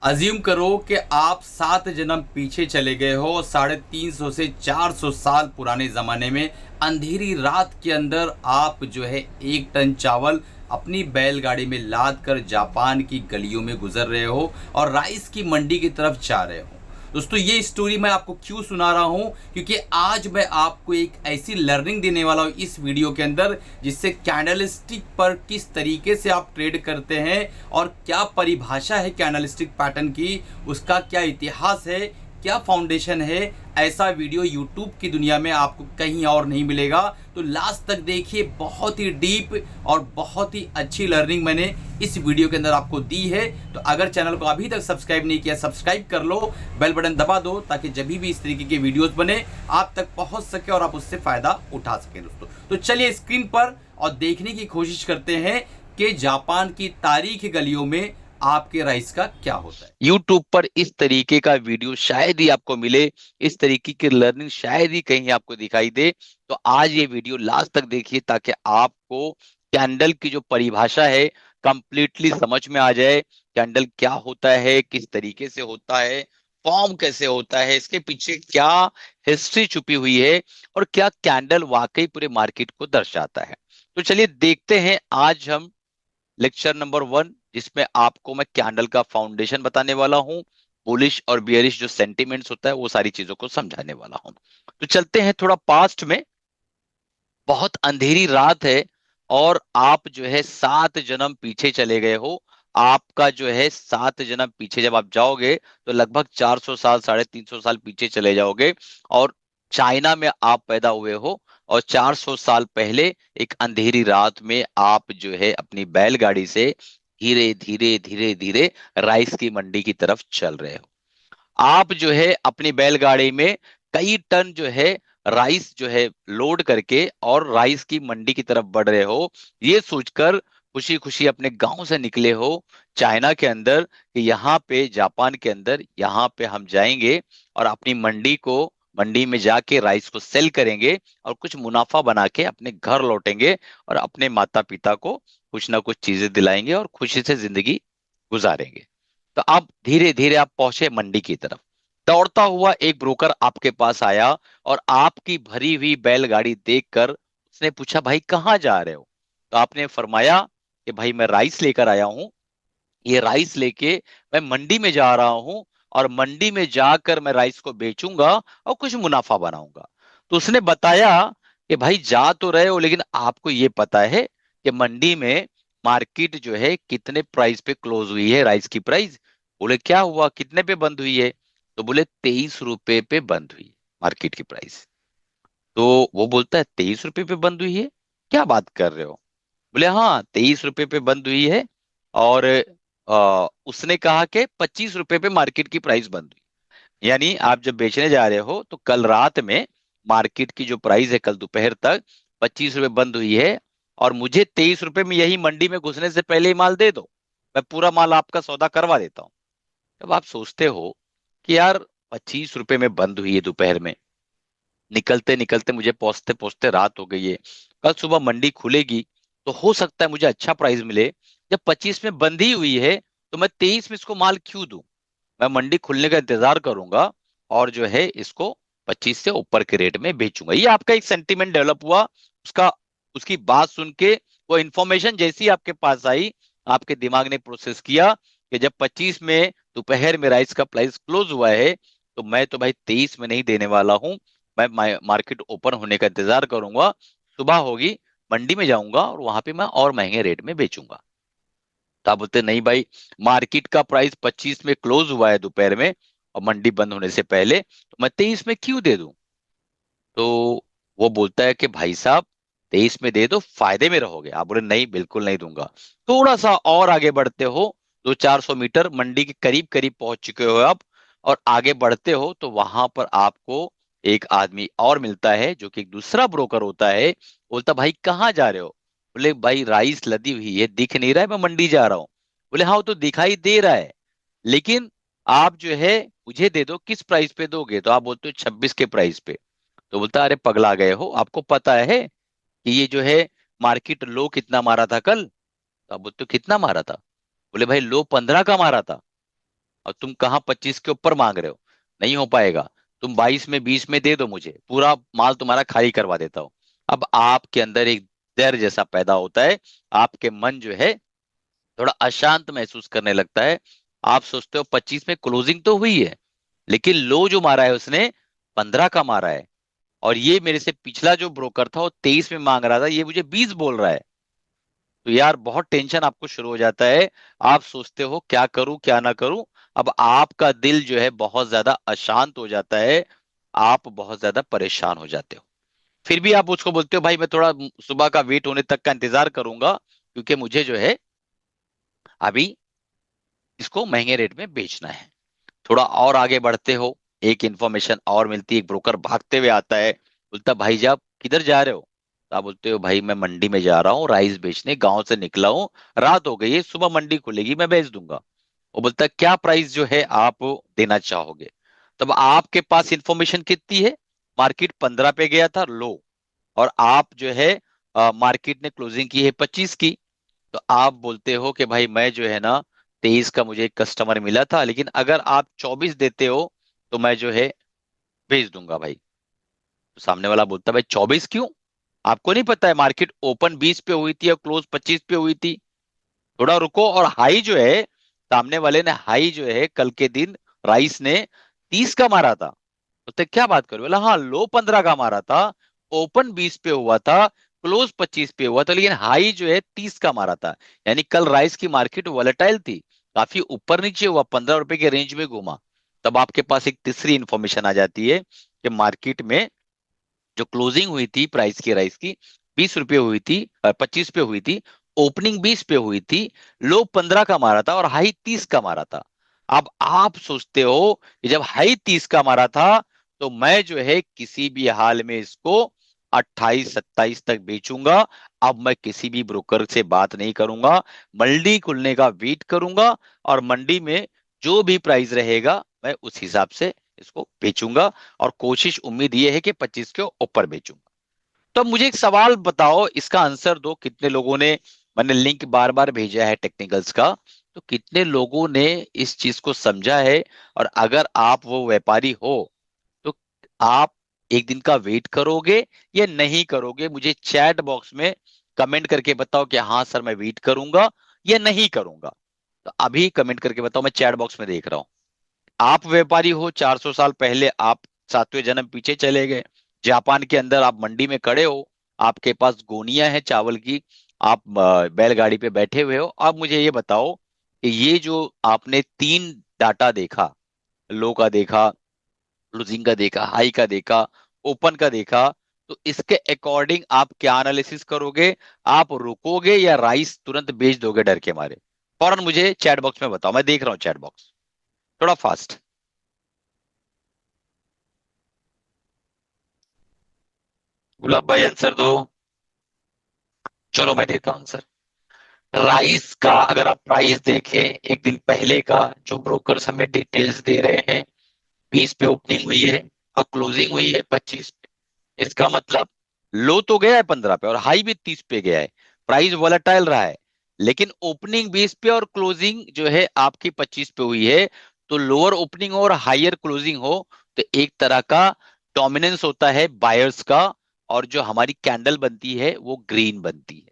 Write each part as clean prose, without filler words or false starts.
Assume करो कि आप 7 जन्म पीछे चले गए हो। 350 से 400 साल पुराने ज़माने में अंधेरी रात के अंदर आप जो है 1 टन चावल अपनी बैलगाड़ी में लाद कर जापान की गलियों में गुजर रहे हो और राइस की मंडी की तरफ जा रहे हो। दोस्तों, ये स्टोरी मैं आपको क्यों सुना रहा हूं, क्योंकि आज मैं आपको एक ऐसी लर्निंग देने वाला हूं इस वीडियो के अंदर जिससे कैंडलस्टिक पर किस तरीके से आप ट्रेड करते हैं और क्या परिभाषा है कैंडलस्टिक पैटर्न की, उसका क्या इतिहास है, क्या फाउंडेशन है। ऐसा वीडियो यूट्यूब की दुनिया में आपको कहीं और नहीं मिलेगा। तो लास्ट तक देखिए, बहुत ही डीप और बहुत ही अच्छी लर्निंग मैंने इस वीडियो के अंदर आपको दी है। तो अगर चैनल को अभी तक सब्सक्राइब नहीं किया, सब्सक्राइब कर लो, बेल बटन दबा दो ताकि जब भी इस तरीके के वीडियोस बने आप तक पहुंच सके और आप उससे फायदा उठा सके। दोस्तों, तो चलिए स्क्रीन पर और देखने की कोशिश करते हैं कि जापान की तारीख गलियों में आपके राइस का क्या होता है। यूट्यूब पर इस तरीके का वीडियो शायद ही आपको मिले, इस तरीके की लर्निंग शायद ही कहीं आपको दिखाई दे। तो आज ये वीडियो लास्ट तक देखिए ताकि आपको कैंडल की जो परिभाषा है कंप्लीटली समझ में आ जाए। कैंडल क्या होता है, किस तरीके से होता है, फॉर्म कैसे होता है, इसके पीछे क्या हिस्ट्री छुपी हुई है और क्या कैंडल वाकई पूरे मार्केट को दर्शाता है। तो चलिए देखते हैं आज हम लेक्चर नंबर 1, जिसमें आपको मैं कैंडल का फाउंडेशन बताने वाला हूं, बुलिश और बियरिश जो सेंटिमेंट्स होता है वो सारी चीजों को समझाने वाला हूं। तो चलते हैं थोड़ा पास्ट में। बहुत अंधेरी रात है और आप जो है 7 जन्म पीछे चले गए हो। आपका जो है 7 जन्म पीछे जब आप जाओगे तो लगभग 400 साल 350 साल पीछे चले जाओगे और चाइना में आप पैदा हुए हो। और 400 साल पहले एक अंधेरी रात में आप जो है अपनी बैलगाड़ी से धीरे धीरे धीरे धीरे राइस की मंडी की तरफ चल रहे हो। आप जो है अपनी बैलगाड़ी में कई टन जो है राइस जो है लोड करके और राइस की मंडी की तरफ बढ़ रहे हो, ये सोचकर खुशी खुशी अपने गांव से निकले हो चाइना के अंदर कि यहाँ पे जापान के अंदर यहाँ पे हम जाएंगे और अपनी मंडी में जाके राइस को सेल करेंगे और कुछ मुनाफा बना के अपने घर लौटेंगे और अपने माता पिता को कुछ ना कुछ चीजें दिलाएंगे और खुशी से जिंदगी गुजारेंगे। तो आप धीरे धीरे आप पहुंचे मंडी की तरफ। दौड़ता हुआ एक ब्रोकर आपके पास आया और आपकी भरी हुई बैलगाड़ी देखकर उसने पूछा, भाई कहाँ जा रहे हो? तो आपने फरमाया कि भाई मैं राइस लेकर आया हूं, ये राइस लेके मैं मंडी में जा रहा हूं और मंडी में जाकर मैं राइस को बेचूंगा और कुछ मुनाफा बनाऊंगा। तो उसने बताया कि भाई जा तो रहे हो लेकिन आपको ये पता है कि मंडी में मार्केट जो है कितने प्राइस पे क्लोज हुई है, राइस की प्राइस? बोले क्या हुआ, कितने पे बंद हुई है? तो बोले 23 रुपए पे बंद हुई मार्केट की प्राइस। तो वो बोलता है 23 रुपए पे बंद हुई है, क्या बात कर रहे हो? बोले हाँ 23 रुपए पे बंद हुई है। और उसने कहा कि 25 रुपए पे मार्केट की प्राइस बंद हुई। यानी आप जब बेचने जा रहे हो तो कल रात में मार्केट की जो प्राइस है कल दोपहर तक 25 रुपए बंद हुई है और मुझे 23 रुपए में यही मंडी में घुसने से पहले ही माल दे दो, मैं पूरा माल आपका सौदा करवा देता हूँ। जब आप सोचते हो कि यार 25 रुपए में बंद हुई है दोपहर में, निकलते निकलते मुझे पहुंचते पहुंचते रात हो गई है, कल सुबह मंडी खुलेगी तो हो सकता है मुझे अच्छा प्राइस मिले। जब 25 में बंद ही हुई है तो मैं 23 में इसको माल क्यों दूं? मैं मंडी खुलने का इंतजार करूंगा और जो है इसको 25 से ऊपर के रेट में बेचूंगा। ये आपका एक सेंटीमेंट डेवलप हुआ। उसका उसकी बात सुन के वो इंफॉर्मेशन जैसी आपके पास आई, आपके दिमाग ने प्रोसेस किया कि जब 25 में दोपहर में राइस का प्राइस क्लोज हुआ है तो मैं तो भाई 23 में नहीं देने वाला हूं। मैं मार्केट ओपन होने का इंतजार करूंगा, सुबह होगी मंडी में जाऊंगा और वहां पे मैं और महंगे रेट में बेचूंगा। तो आप बोलते नहीं भाई, मार्केट का प्राइस 25 में क्लोज हुआ है दोपहर में और मंडी बंद होने से पहले, तो मैं 23 में क्यों दे दूं? तो वो बोलता है कि भाई साहब 23 में दे दो, फायदे में रहोगे। आप बोले नहीं बिल्कुल नहीं दूंगा। थोड़ा सा और आगे बढ़ते हो, 200-400 मीटर मंडी के करीब करीब पहुंच चुके हो आप, और आगे बढ़ते हो तो वहां पर आपको एक आदमी और मिलता है जो कि एक दूसरा ब्रोकर होता है। बोलता भाई कहाँ जा रहे हो? बोले भाई राइस लदी हुई है, दिख नहीं रहा है, मैं मंडी जा रहा हूँ। बोले हाँ वो तो दिखाई दे रहा है, लेकिन आप जो है मुझे दे दो, किस प्राइस पे दोगे? तो आप बोलते हो 26 के प्राइस पे। तो बोलता अरे पगला गए हो, आपको पता है कि ये जो है मार्केट लो कितना मारा था कल? तो आप बोलते हो कितना मारा था? बोले भाई लो 15 का मारा था। और तुम कहाँ 25 के ऊपर मांग रहे हो। नहीं हो पाएगा। तुम 22 में 20 में दे दो, मुझे पूरा माल तुम्हारा खाली करवा देता हूँ। अब आपके अंदर एक डर जैसा पैदा होता है, आपके मन जो है थोड़ा अशांत महसूस करने लगता है। आप सोचते हो 25 में क्लोजिंग तो हुई है, लेकिन लो जो मारा है उसने 15 का मारा है, और ये मेरे से पिछला जो ब्रोकर था वो 23 में मांग रहा था, ये मुझे 20 बोल रहा है। तो यार बहुत टेंशन आपको शुरू हो जाता है। आप सोचते हो क्या करूं क्या ना करूं। अब आपका दिल जो है बहुत ज्यादा अशांत हो जाता है, आप बहुत ज्यादा परेशान हो जाते हो। फिर भी आप उसको बोलते हो भाई मैं थोड़ा सुबह का वेट होने तक का इंतजार करूंगा, क्योंकि मुझे जो है अभी इसको महंगे रेट में बेचना है। थोड़ा और आगे बढ़ते हो, एक इंफॉर्मेशन और मिलती है, एक ब्रोकर भागते हुए आता है, बोलता भाई जी आप किधर जा रहे हो। तो आप बोलते हो भाई मैं मंडी में जा रहा हूँ राइस बेचने, गांव से निकला हूँ, रात हो गई है, सुबह मंडी खुलेगी मैं बेच दूंगा। वो बोलता है क्या प्राइस जो है आप देना चाहोगे। तब आपके पास इंफॉर्मेशन कितनी है, मार्केट 15 पे गया था लो, और आप जो है मार्केट ने क्लोजिंग की है 25 की। तो आप बोलते हो कि भाई मैं जो है ना 23 का मुझे एक कस्टमर मिला था, लेकिन अगर आप 24 देते हो तो मैं जो है भेज दूंगा भाई। तो सामने वाला बोलता है भाई 24 क्यों, आपको नहीं पता है मार्केट ओपन 20 पे हुई थी और क्लोज 25 पे हुई थी। थोड़ा रुको। और हाई जो है, सामने वाले ने हाई जो है कल के दिन राइस ने 30 का मारा था। तो क्या बात करो, बोला हाँ लो 15 का मारा था, ओपन 20 पे हुआ था, क्लोज 25 पे हुआ था, लेकिन हाई जो है 30 का मारा था। यानी कल राइस की मार्केट वॉलेटाइल थी, काफी ऊपर नीचे हुआ, 15 रुपए के रेंज में घूमा। तब आपके पास एक तीसरी इंफॉर्मेशन आ जाती है कि मार्केट में जो क्लोजिंग हुई थी प्राइस की राइस की 20 रुपये हुई थी, 25 पे हुई थी, ओपनिंग 20 पे हुई थी, लो 15 का मारा था और हाई 30 का मारा था। अब आप सोचते हो कि जब हाई 30 का मारा था तो मैं जो है किसी भी हाल में इसको 28 27 तक बेचूंगा। अब मैं किसी भी ब्रोकर से बात नहीं करूंगा, मंडी खुलने का वेट करूंगा, और मंडी में जो भी प्राइस रहेगा मैं उस हिसाब से इसको बेचूंगा, और कोशिश उम्मीद ये है कि 25 के ऊपर बेचूंगा। तो अब मुझे एक सवाल बताओ, इसका आंसर दो, कितने लोगों ने, मैंने लिंक बार बार भेजा है टेक्निकल्स का, तो कितने लोगों ने इस चीज को समझा है। और अगर आप वो व्यापारी हो तो आप एक दिन का वेट करोगे या नहीं करोगे, मुझे चैट बॉक्स में कमेंट करके बताओ कि हाँ सर मैं वेट करूंगा या नहीं करूंगा। तो अभी कमेंट करके बताओ, मैं चैट बॉक्स में देख रहा हूं। आप व्यापारी हो, 400 साल पहले आप 7वें जन्म पीछे चले गए, जापान के अंदर आप मंडी में खड़े हो, आपके पास गोनियां हैं चावल की, आप बैलगाड़ी पे बैठे हुए हो। अब मुझे ये बताओ कि ये जो आपने 3 डाटा देखा, लो का देखा, क्लोजिंग का देखा, हाई का देखा, ओपन का देखा, तो इसके अकॉर्डिंग आप क्या एनालिसिस करोगे। आप रुकोगे या राइस तुरंत बेच दोगे डर के मारे। फौरन मुझे चैट बॉक्स में बताओ, मैं देख रहा हूँ चैट बॉक्स, थोड़ा फास्ट। गुलाब भाई आंसर दो। चलो मैं देता हूँ आंसर। राइस का अगर आप प्राइस देखें एक दिन पहले का, जो ब्रोकर्स हमें डिटेल्स दे रहे हैं, 20 पे ओपनिंग हुई है और क्लोजिंग हुई है 25 पे। इसका मतलब लो तो गया है 15 पे और हाई भी 30 पे गया है, प्राइस वॉलेटाइल रहा है, लेकिन ओपनिंग 20 पे और क्लोजिंग जो है आपकी 25 पे हुई है। तो लोअर ओपनिंग और हायर क्लोजिंग हो तो एक तरह का डोमिनेंस होता है बायर्स का, और जो हमारी कैंडल बनती है वो ग्रीन बनती है।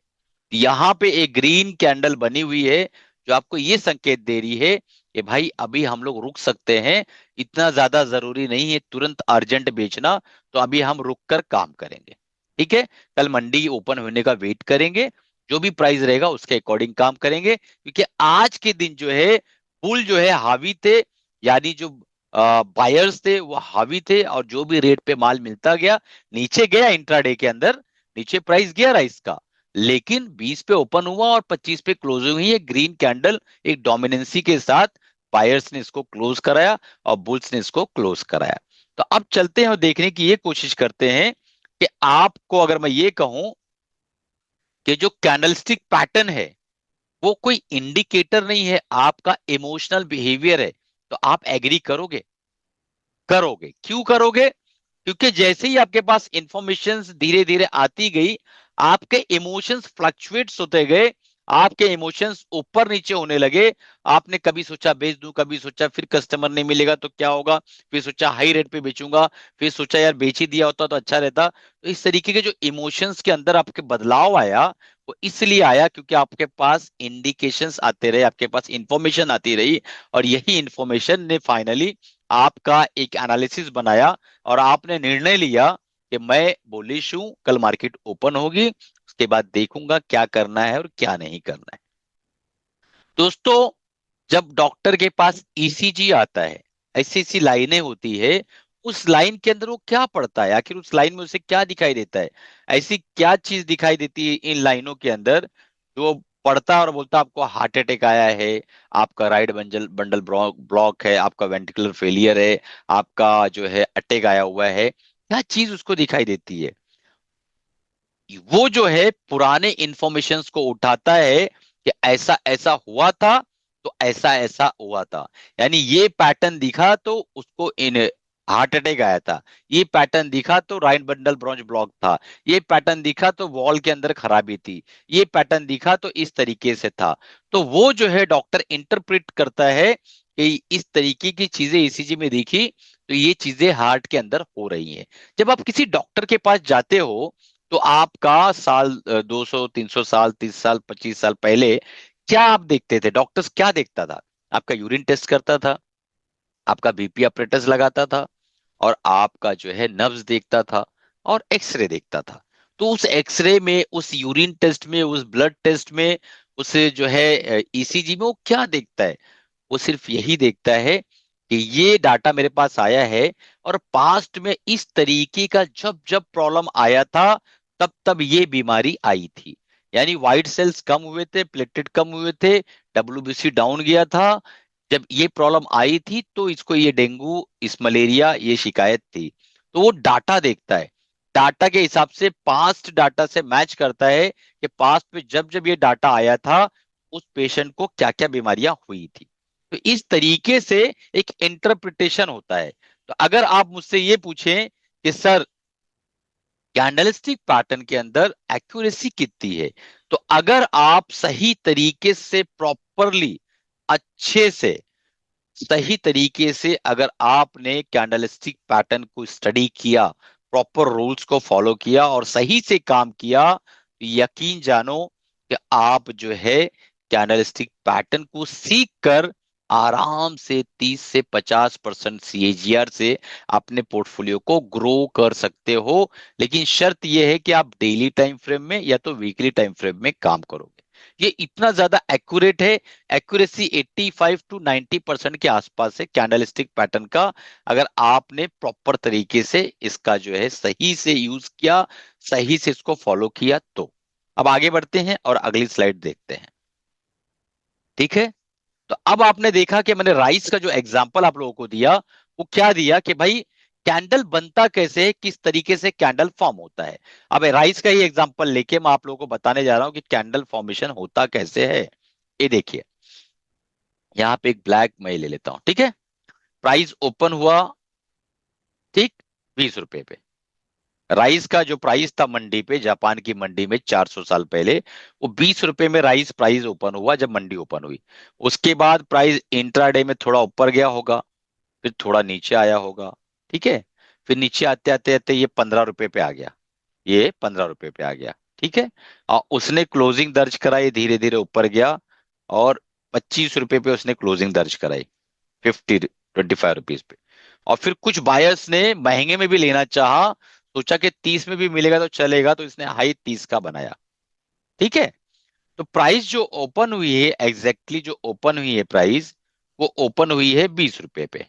यहाँ पे एक ग्रीन कैंडल बनी हुई है जो आपको ये संकेत दे रही है कि भाई अभी हम लोग रुक सकते हैं, इतना ज्यादा जरूरी नहीं है तुरंत अर्जेंट बेचना, तो अभी हम रुक कर काम करेंगे। ठीक है, कल मंडी ओपन होने का वेट करेंगे, जो भी प्राइस रहेगा उसके अकॉर्डिंग काम करेंगे, क्योंकि आज के दिन जो है बुल जो है हावी थे, यानी जो बायर्स थे वो हावी थे, और जो भी रेट पे माल मिलता गया नीचे गया इंट्राडे के अंदर, नीचे प्राइस गया राइस का, लेकिन 20 पे ओपन हुआ और 25 पे क्लोजिंग हुई है ग्रीन कैंडल, एक डोमिनेंसी के साथ बायर्स ने इसको क्लोज कराया और बुल्स ने इसको क्लोज कराया। तो अब चलते हैं और देखने की ये कोशिश करते हैं कि आपको अगर मैं ये कहूं कि जो कैंडलस्टिक पैटर्न है वो कोई इंडिकेटर नहीं है, आपका इमोशनल बिहेवियर है, तो आप एग्री करोगे। करोगे क्यों करोगे, क्योंकि जैसे ही आपके पास इंफॉर्मेशन धीरे धीरे आती गई, आपके इमोशंस फ्लक्चुएट्स होते गए, आपके इमोशंस ऊपर नीचे होने लगे। आपने कभी सोचा बेच दूं, कभी सोचा फिर कस्टमर नहीं मिलेगा तो क्या होगा, फिर सोचा हाई रेट पे बेचूंगा, फिर सोचा यार बेच ही दिया होता तो अच्छा रहता। तो इस तरीके के जो इमोशंस के अंदर आपके बदलाव आया, वो इसलिए आया क्योंकि आपके पास इंडिकेशंस आते रहे, आपके पास इंफॉर्मेशन आती रही, और यही इंफॉर्मेशन ने फाइनली आपका एक एनालिसिस बनाया, और आपने निर्णय लिया कि मैं बुलिश हूं, कल मार्केट ओपन होगी, उसके बाद देखूंगा क्या करना है और क्या नहीं करना है। दोस्तों, जब डॉक्टर के पास ईसीजी आता है, ऐसी ऐसी लाइनें होती है, उस लाइन के अंदर वो क्या पढ़ता है, आखिर उस लाइन में उसे क्या दिखाई देता है, ऐसी क्या चीज दिखाई देती है इन लाइनों के अंदर जो पढ़ता है और बोलता है आपको हार्ट अटैक आया है, आपका राइट बंडल बंडल ब्लॉक है, आपका वेंट्रिकुलर फेलियर है, आपका जो है अटैक आया हुआ है, क्या चीज उसको दिखाई देती है? वो जो है पुराने इंफॉर्मेशंस को उठाता है कि ऐसा ऐसा हुआ था, तो ऐसा ऐसा हुआ था, यानी ये पैटर्न दिखा तो उसको इन हार्ट अटैक आया था, ये पैटर्न दिखा तो राइट बंडल ब्रॉन्च ब्लॉक था, ये पैटर्न दिखा तो वॉल के अंदर खराबी थी, ये पैटर्न दिखा तो इस तरीके से था। तो वो जो है डॉक्टर इंटरप्रेट करता है कि इस तरीके की चीजें ईसीजी में दिखी, तो ये चीजें हार्ट के अंदर हो रही हैं। जब आप किसी डॉक्टर के पास जाते हो, तो आपका साल 200 300 साल 30 साल 25 साल पहले क्या आप देखते थे? डॉक्टर्स क्या देखता था? आपका यूरिन टेस्ट करता था, आपका बीपी ऑपरेटर्स लगाता था, और आपका जो है नब्ज देखता था, और एक्सरे देखता था। तो उस एक्सरे में, उस यूरिन टेस्ट में, उस ब्लड टेस्ट में, उस जो है ईसीजी में वो क्या देखता है? वो सिर्फ यही देखता है कि ये डाटा मेरे पास आया है, और पास्ट में इस तरीके का जब जब प्रॉब्लम आया था, तब तब ये बीमारी आई थी। यानी व्हाइट सेल्स कम हुए थे, प्लेटलेट कम हुए थे, डब्ल्यूबीसी डाउन गया था, जब ये प्रॉब्लम आई थी तो इसको ये डेंगू, इस मलेरिया, ये शिकायत थी। तो वो डाटा देखता है, डाटा के हिसाब से पास्ट डाटा से मैच करता है कि पास्ट में जब जब ये डाटा आया था, उस पेशेंट को क्या क्या बीमारियां हुई थी। तो इस तरीके से एक इंटरप्रिटेशन होता है। तो अगर आप मुझसे ये पूछें कि सर कैंडलस्टिक पैटर्न के अंदर एक्यूरेसी कितनी है, तो अगर आप सही तरीके से प्रॉपरली, अच्छे से, सही तरीके से अगर आपने कैंडलस्टिक पैटर्न को स्टडी किया, प्रॉपर रूल्स को फॉलो किया और सही से काम किया, तो यकीन जानो कि आप जो है कैंडलस्टिक पैटर्न को सीख कर आराम से 30 से 50% सीएजीआर से अपने पोर्टफोलियो को ग्रो कर सकते हो। लेकिन शर्त यह है कि आप डेली टाइम फ्रेम में या तो वीकली टाइम फ्रेम में काम करोगे। ये इतना ज्यादा एक्यूरेट है, एक्यूरेसी 85 टू 90% के आसपास है कैंडलस्टिक पैटर्न का, अगर आपने प्रॉपर तरीके से इसका जो है सही से यूज किया, सही से इसको फॉलो किया तो। अब आगे बढ़ते हैं और अगली स्लाइड देखते हैं। ठीक है, तो अब आपने देखा कि मैंने राइस का जो एग्जांपल आप लोगों को दिया, वो क्या दिया कि भाई कैंडल बनता कैसे है, किस तरीके से कैंडल फॉर्म होता है। अब राइस का ही एग्जांपल लेके मैं आप लोगों को बताने जा रहा हूं कि कैंडल फॉर्मेशन होता कैसे है। ये देखिए, यहाँ पे एक ब्लैक मैं ले लेता हूं, ठीक है। प्राइस ओपन हुआ, ठीक, 20 रुपए पे। राइस का जो प्राइस था मंडी पे, जापान की मंडी में 400 साल पहले, वो 20 रुपए में राइस प्राइस ओपन हुआ जब मंडी ओपन हुई। उसके बाद प्राइस इंट्राडे में थोड़ा ऊपर गया होगा, फिर थोड़ा नीचे आया होगा, ठीक है। फिर नीचे आते आते आते ये 15 रुपए पे आ गया, ये 15 रुपए पे आ गया, ठीक है। और उसने क्लोजिंग दर्ज कराई, धीरे धीरे ऊपर गया, और 25 रुपए पे उसने क्लोजिंग दर्ज कराई, 25 रुपीज पे। और फिर कुछ बायर्स ने महंगे में भी लेना चाहा, सोचा कि 30 में भी मिलेगा तो चलेगा, तो इसने हाई 30 का बनाया, ठीक है। तो प्राइस जो ओपन हुई है, एग्जैक्टली जो ओपन हुई है प्राइस, वो ओपन हुई है 20 रुपए पे।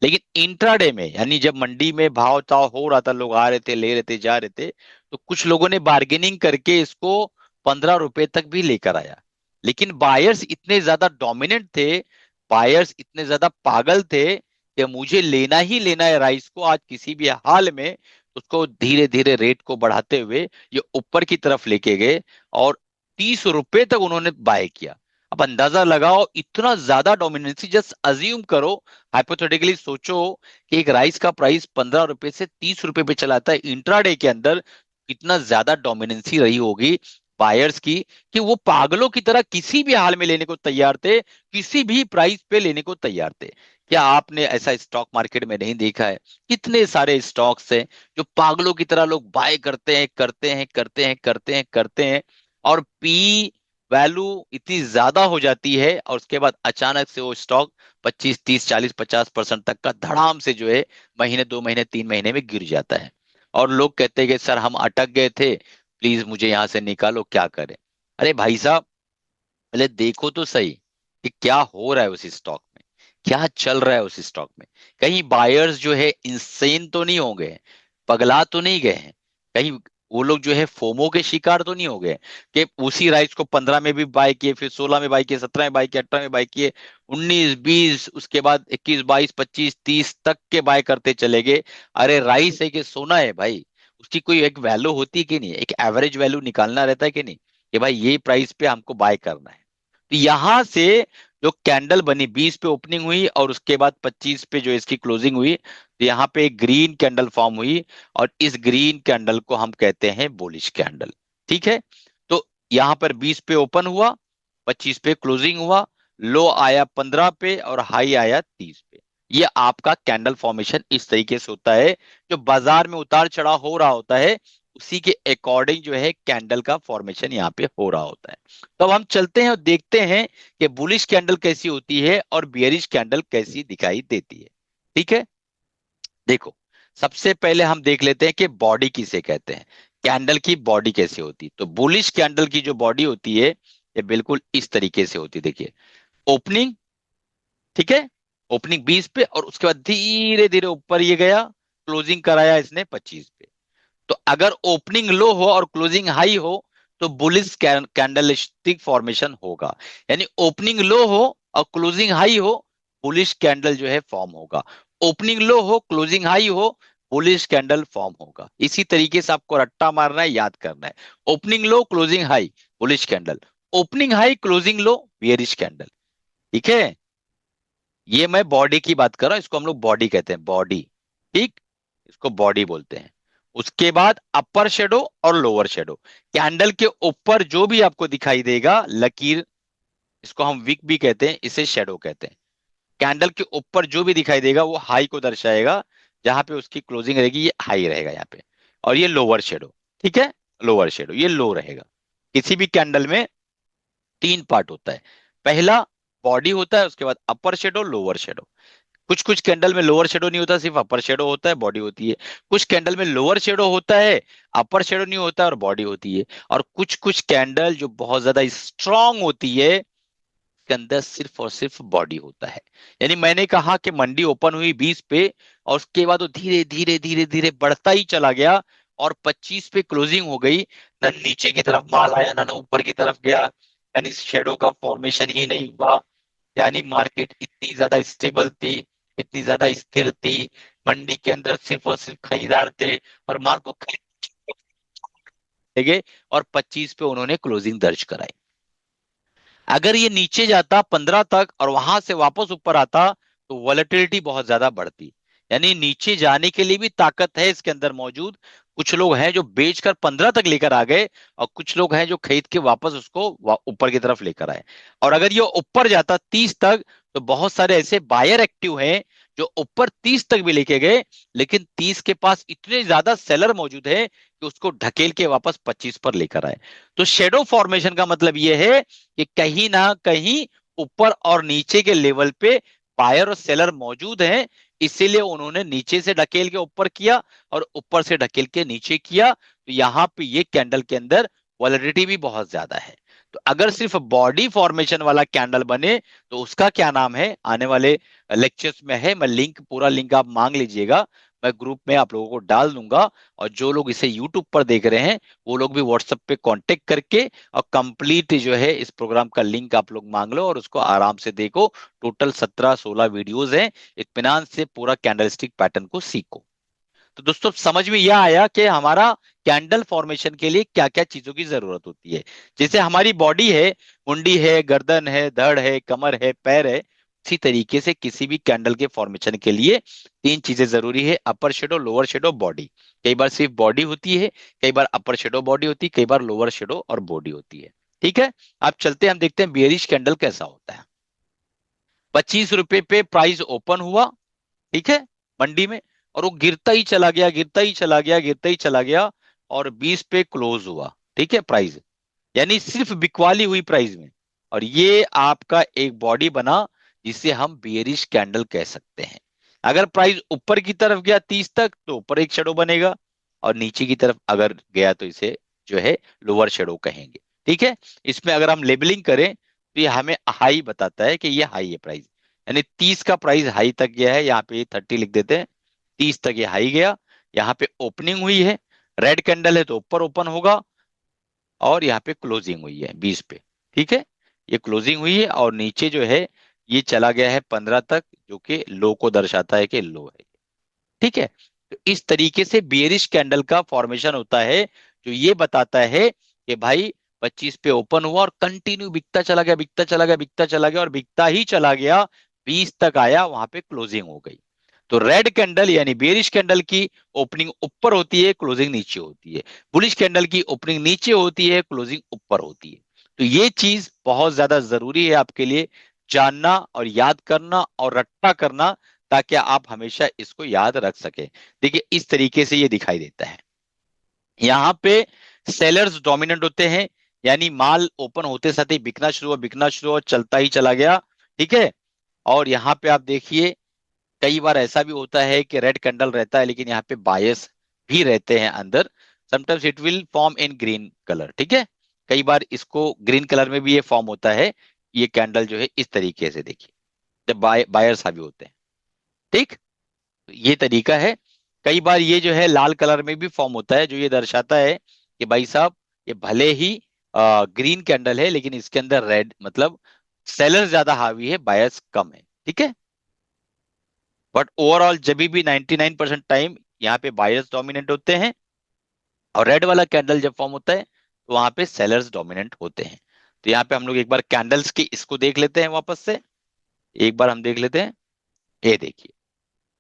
लेकिन इंट्राडे में, यानी जब मंडी में भाव ताव हो रहा था, लोग आ रहे थे, ले रहे थे, जा रहे थे, तो कुछ लोगों ने बार्गेनिंग करके इसको 15 रुपए तक भी लेकर आया। लेकिन बायर्स इतने ज्यादा डोमिनेंट थे, बायर्स इतने ज्यादा पागल थे कि मुझे लेना ही लेना है राइस को आज किसी भी हाल में। उसको धीरे धीरे रेट को बढ़ाते हुए ये ऊपर की तरफ लेके गए, और 30 रुपए तक उन्होंने बाय किया। अब अंदाजा लगाओ, इतना ज्यादा डोमिनेंसी, जस्ट अज्यूम करो, हाइपोथेटिकली सोचो कि एक राइस का प्राइस 15 रुपए से 30 रुपए पे चलाता है इंट्राडे के अंदर, कितना ज्यादा डोमिनेंसी रही होगी। बायर्स की, कि वो पागलों की तरह किसी भी हाल में लेने को तैयार थे, किसी भी प्राइस पे लेने को तैयार थे। क्या आपने ऐसा स्टॉक मार्केट में नहीं देखा है? कितने सारे स्टॉक्स हैं जो पागलों की तरह लोग बाय करते हैं, करते हैं, करते हैं, करते हैं, करते हैं, और पी वैल्यू इतनी ज्यादा हो जाती है, और उसके बाद अचानक से वो स्टॉक 25, 30, 40, 50% तक का धड़ाम से जो है महीने, 2 महीने, 3 महीने में गिर जाता है। और लोग कहते हैं कि सर हम अटक गए थे, प्लीज मुझे यहां से निकालो, क्या करें? अरे भाई साहब, पहले देखो तो सही कि क्या हो रहा है उस स्टॉक में, क्या चल रहा है उस स्टॉक में। कहीं बायर्स जो है इंसेन तो नहीं हो गए, पगला तो नहीं गए हैं? कहीं वो लोग जो है फोमो के शिकार तो नहीं हो गए कि उसी राइट्स को 15 में भी बाय किए, फिर 16 में बाय किए, 17 में बाय किए, 18 में बाय किए, 19, 20, उसके बाद 21, 22, 25, 30 तक के बाय करते चले गए। अरे राइस है कि सोना है भाई? उसकी कोई एक वैल्यू होती है कि नहीं? एक एवरेज वैल्यू निकालना रहता है कि नहीं, कि भाई ये प्राइस पे हमको बाय करना है। तो यहां से जो कैंडल बनी, 20 पे ओपनिंग हुई और उसके बाद 25 पे जो इसकी क्लोजिंग हुई, तो यहाँ पे एक ग्रीन कैंडल फॉर्म हुई, और इस ग्रीन कैंडल को हम कहते हैं बुलिश कैंडल। ठीक है? तो यहां पर 20 पे ओपन हुआ, 25 पे क्लोजिंग हुआ, लो आया 15 पे और हाई आया 30 पे। ये आपका कैंडल फॉर्मेशन इस तरीके से होता है। जो बाजार में उतार चढ़ाव हो रहा होता है, उसी के अकॉर्डिंग जो है कैंडल का फॉर्मेशन यहाँ पे हो रहा होता है। तो अब हम चलते हैं और देखते हैं कि बुलिश कैंडल कैसी होती है और बियरिश कैंडल कैसी दिखाई देती है। ठीक है? देखो, सबसे पहले हम देख लेते हैं कि बॉडी किसे कहते हैं, कैंडल की बॉडी कैसे होती है। तो बुलिश कैंडल की जो बॉडी होती है, ये बिल्कुल इस तरीके से होती है। देखिए, ओपनिंग, ठीक है, ओपनिंग 20 पे, और उसके बाद धीरे धीरे ऊपर ये गया, क्लोजिंग कराया इसने 25 पे। तो अगर ओपनिंग लो हो और क्लोजिंग हाई हो, तो बुलिश कैंडलस्टिक फॉर्मेशन होगा। यानी ओपनिंग लो हो और क्लोजिंग हाई हो, बुलिश कैंडल जो है फॉर्म होगा। ओपनिंग लो हो, क्लोजिंग हाई हो, बुलिश कैंडल फॉर्म होगा। इसी तरीके से आपको रट्टा मारना है, याद करना है। Opening low, closing high, bullish candle. Opening high, closing low, bearish candle. ठीक है? ये मैं बॉडी की बात कर रहा हूं, इसको हम लोग बॉडी कहते हैं, बॉडी। ठीक, इसको बॉडी बोलते हैं। उसके बाद अपर शेडो और लोअर शेडो। कैंडल के ऊपर जो भी आपको दिखाई देगा लकीर, इसको हम विक भी कहते हैं, इसे शेडो कहते हैं। कैंडल के ऊपर जो भी दिखाई देगा वो हाई को दर्शाएगा, जहां पे उसकी क्लोजिंग रहेगी ये हाई रहेगा यहाँ पे। और ये लोअर शेडो। ठीक है? लोअर शेडो ये लो रहेगा। किसी भी कैंडल में 3 पार्ट होता है। पहला बॉडी होता है, उसके बाद अपर शेडो, लोअर शेडो। कुछ कुछ कैंडल में लोअर शेडो नहीं होता, सिर्फ अपर शेडो होता है, बॉडी होती है। कुछ कैंडल में लोअर शेडो होता है, अपर शेडो नहीं होता और बॉडी होती है। और कुछ कुछ कैंडल जो बहुत ज्यादा स्ट्रांग होती है, के अंदर सिर्फ और सिर्फ बॉडी होता है। यानी मैंने कहा कि मंडी ओपन हुई 20 पे, और उसके बाद वो धीरे धीरे धीरे धीरे बढ़ता ही चला गया, और 25 पे क्लोजिंग हो गई। ना नीचे की तरफ माल आया, ना ऊपर की तरफ गया, यानी शेडो का फॉर्मेशन ही नहीं हुआ। यानी मार्केट इतनी ज्यादा स्टेबल थी, इतनी ज्यादा स्थिर थी, मंडी के अंदर सिर्फ और सिर्फ खरीदार थे, और माल को खरीद गए, और 25 पे उन्होंने क्लोजिंग दर्ज कराई। अगर ये नीचे जाता 15 तक और वहां से वापस ऊपर आता, तो वॉलेटिलिटी बहुत ज्यादा बढ़ती। यानी नीचे जाने के लिए भी ताकत है इसके अंदर मौजूद। कुछ लोग हैं जो बेचकर 15 तक लेकर आ गए, और कुछ लोग हैं जो खरीद के वापस उसको ऊपर की तरफ लेकर आए। और अगर ये ऊपर जाता 30 तक, तो बहुत सारे ऐसे बायर एक्टिव हैं जो ऊपर 30 तक भी लेके गए, लेकिन 30 के पास इतने ज्यादा सेलर मौजूद है कि उसको ढकेल के वापस 25 पर लेकर आए। तो शेडो फॉर्मेशन का मतलब यह है कि कहीं ना कहीं ऊपर और नीचे के लेवल पे बायर और सेलर मौजूद हैं, इसीलिए उन्होंने नीचे से ढकेल के ऊपर किया और ऊपर से ढकेल के नीचे किया। तो यहां पे ये कैंडल के अंदर वॉलेटिलिटी भी बहुत ज्यादा है। तो अगर सिर्फ बॉडी फॉर्मेशन वाला कैंडल बने, तो उसका क्या नाम है, आने वाले लेक्चर्स में है, मैं लिंक, पूरा लिंक आप मांग लीजिएगा, मैं ग्रुप में आप लोगों को डाल दूंगा। और जो लोग इसे यूट्यूब पर देख रहे हैं, वो लोग भी व्हाट्सएप पे कांटेक्ट करके और कंप्लीट जो है इस प्रोग्राम का लिंक आप लोग मांग लो और उसको आराम से देखो। टोटल 17-16 वीडियोस हैं, इत्मीनान से पूरा कैंडलस्टिक पैटर्न को सीखो। तो दोस्तों, समझ में यह आया कि हमारा कैंडल फॉर्मेशन के लिए क्या क्या चीजों की जरूरत होती है। जैसे हमारी बॉडी है, मुंडी है, गर्दन है, धड़ है, कमर है, पैर है, इसी तरीके से किसी भी कैंडल के फॉर्मेशन के लिए तीन चीजें जरूरी है, अपर शेडो, लोअर शेडो, बॉडी। कई बार सिर्फ बॉडी होती है, कई बार अपर शेडो बॉडी होती है, कई बार लोअर शेडो और बॉडी होती है। ठीक है, अब चलते हैं, हम देखते हैं बेयरिश कैंडल कैसा होता है। 25 रुपए पे प्राइस ओपन हुआ, ठीक है, मंडी में, और वो गिरता ही चला गया, गिरता ही चला गया, गिरता ही चला गया, और 20 पे क्लोज हुआ। ठीक है, प्राइस यानी सिर्फ बिकवाली हुई प्राइस में, और ये आपका एक बॉडी बना जिसे हम बियरिश कैंडल कह सकते हैं। अगर प्राइस ऊपर की तरफ गया 30 तक तो ऊपर एक शेडो बनेगा, और नीचे की तरफ अगर गया तो इसे जो है लोअर शेडो कहेंगे। ठीक है, इसमें अगर हम लेबलिंग करें तो ये हमें हाई बताता है कि ये हाई है प्राइस, यानी 30 का प्राइस हाई तक गया है, यहाँ पे 30 लिख देते हैं, 30 तक ये हाई गया, यहाँ पे ओपनिंग हुई है, रेड कैंडल है तो ऊपर ओपन होगा, और यहाँ पे क्लोजिंग हुई है 20 पे। ठीक है, ये क्लोजिंग हुई है, और नीचे जो है ये चला गया है 15 तक, जो कि लो को दर्शाता है कि लो है। ठीक है, तो इस तरीके से बियरिश कैंडल का फॉर्मेशन होता है, जो ये बताता है कि भाई 25 पे ओपन हुआ और कंटिन्यू बिकता चला गया, बिकता चला गया, बिकता चला गया, और बिकता ही चला गया, 20 तक आया, वहां पे क्लोजिंग हो गई। तो रेड कैंडल यानी बेरिश कैंडल की ओपनिंग ऊपर होती है, क्लोजिंग नीचे होती है। बुलिश कैंडल की ओपनिंग नीचे होती है, क्लोजिंग ऊपर होती है। तो ये चीज बहुत ज्यादा जरूरी है आपके लिए जानना और याद करना और रट्टा करना, ताकि आप हमेशा इसको याद रख सके। देखिए इस तरीके से ये दिखाई देता है, यहाँ पे सेलर्स डोमिनेंट होते हैं, यानी माल ओपन होते साथ ही बिकना शुरू हुआ, बिकना शुरू हुआ, चलता ही चला गया। ठीक है, और यहाँ पे आप देखिए कई बार ऐसा भी होता है कि रेड कैंडल रहता है लेकिन यहाँ पे बायस भी रहते हैं अंदर, sometimes it will form in green colour. ठीक है, कई बार इसको ग्रीन कलर में भी ये फॉर्म होता है, ये कैंडल जो है इस तरीके से देखिए, जब बायर्स भी होते हैं। ठीक, तो ये तरीका है। कई बार ये जो है लाल कलर में भी फॉर्म होता है, जो ये दर्शाता है कि भाई साहब ये भले ही ग्रीन कैंडल है लेकिन इसके अंदर रेड, मतलब सेलर ज्यादा हावी है, बायर्स कम है। ठीक है, बट ओवरऑल जब भी 99% टाइम यहाँ पे बायर्स डोमिनेंट होते हैं, और रेड वाला कैंडल जब फॉर्म होता है तो वहां पे सेलर्स डोमिनेंट होते हैं। तो यहाँ पे हम लोग एक बार कैंडल्स की इसको देख लेते हैं वापस से, एक बार हम देख लेते हैं, ये देखिए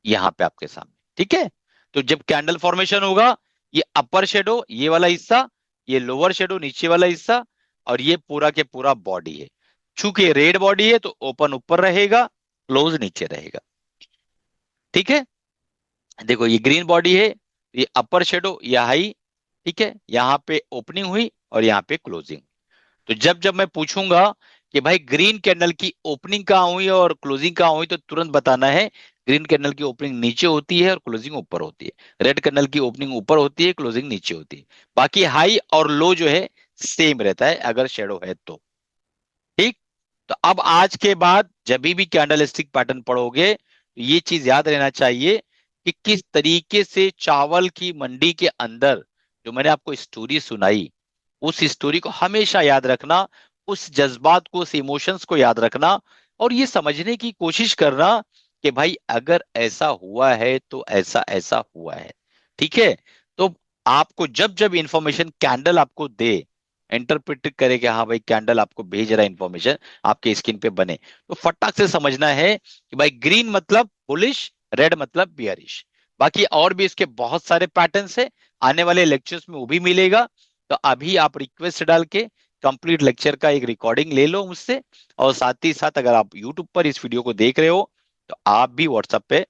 यहाँ पे आपके सामने। ठीक है, तो जब कैंडल फॉर्मेशन होगा, ये अपर शेडो ये वाला हिस्सा, ये लोअर शेडो नीचे वाला हिस्सा, और ये पूरा के पूरा बॉडी है। चूंकि रेड बॉडी है तो ओपन ऊपर रहेगा, क्लोज नीचे रहेगा। ठीक है, देखो ये ग्रीन बॉडी है, ये अपर शेडो, ये हाई। ठीक है, यहाँ पे ओपनिंग हुई और यहाँ पे क्लोजिंग। तो जब जब मैं पूछूंगा कि भाई ग्रीन कैंडल की ओपनिंग कहाँ हुई और क्लोजिंग कहाँ हुई, तो तुरंत बताना है ग्रीन कैंडल की ओपनिंग नीचे होती है और क्लोजिंग ऊपर होती है, रेड कैंडल की ओपनिंग ऊपर होती है, क्लोजिंग नीचे होती है। बाकी हाई और लो जो है सेम रहता है अगर शेडो है तो। ठीक, तो अब आज के बाद जब भी कैंडल स्टिक पैटर्न पढ़ोगे तो ये चीज याद रहना चाहिए कि किस तरीके से चावल की मंडी के अंदर जो मैंने आपको स्टोरी सुनाई, उस स्टोरी को हमेशा याद रखना, उस जज्बात को, उस इमोशंस को याद रखना, और ये समझने की कोशिश करना कि भाई अगर ऐसा हुआ है तो ऐसा ऐसा हुआ है। ठीक है, तो आपको जब जब इंफॉर्मेशन कैंडल आपको दे, इंटरप्रेट करे कि हाँ भाई कैंडल आपको भेज रहा है इंफॉर्मेशन आपके स्क्रीन पे बने, तो फटाक से समझना है कि भाई ग्रीन मतलब बुलिश, रेड मतलब बियरिश। बाकी और भी इसके बहुत सारे पैटर्न्स है, आने वाले लेक्चर्स में वो भी मिलेगा। तो अभी आप रिक्वेस्ट डाल के कंप्लीट लेक्चर का एक रिकॉर्डिंग ले लो मुझसे, और साथ ही साथ अगर आप यूट्यूब पर इस वीडियो को देख रहे हो तो आप भी व्हाट्सएप पे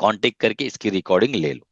कांटेक्ट करके इसकी रिकॉर्डिंग ले लो।